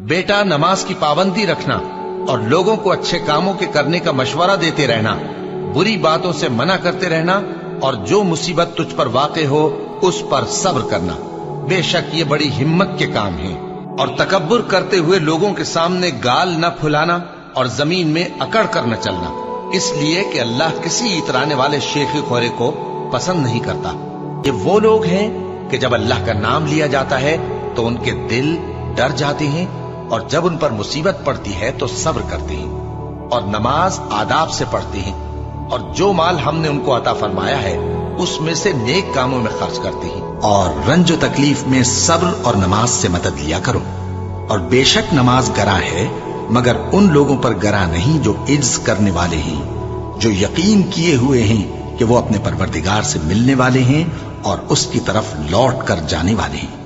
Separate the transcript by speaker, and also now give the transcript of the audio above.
Speaker 1: बेटा, नमाज की पाबंदी रखना और लोगों को अच्छे कामों के करने का मशवरा देते रहना, बुरी बातों से मना करते रहना, और जो मुसीबत तुझ पर वाक़े हो उस पर सब्र करना। बेशक ये बड़ी हिम्मत के काम हैं। और तकब्बुर करते हुए लोगों के सामने गाल न फुलाना और जमीन में अकड़ कर न चलना, इसलिए कि अल्लाह किसी इतराने वाले शेखी खोरे को पसंद नहीं करता। ये वो लोग हैं कि जब अल्लाह का नाम लिया जाता है तो उनके दिल डर जाते हैं, और जब उन पर मुसीबत पड़ती है तो सब्र करते हैं और नमाज आदाब से पढ़ते हैं, और जो माल हमने उनको अता फरमाया है उसमें से नेक कामों में खर्च करते हैं, और रंज तकलीफ में सब्र और नमाज से मदद लिया करो। और बेशक नमाज गरा है, मगर उन लोगों पर गरा नहीं जो इज्ज करने वाले हैं, जो यकीन किए हुए हैं कि वो अपने परवरदिगार से मिलने वाले हैं और उसकी तरफ लौट कर जाने वाले हैं।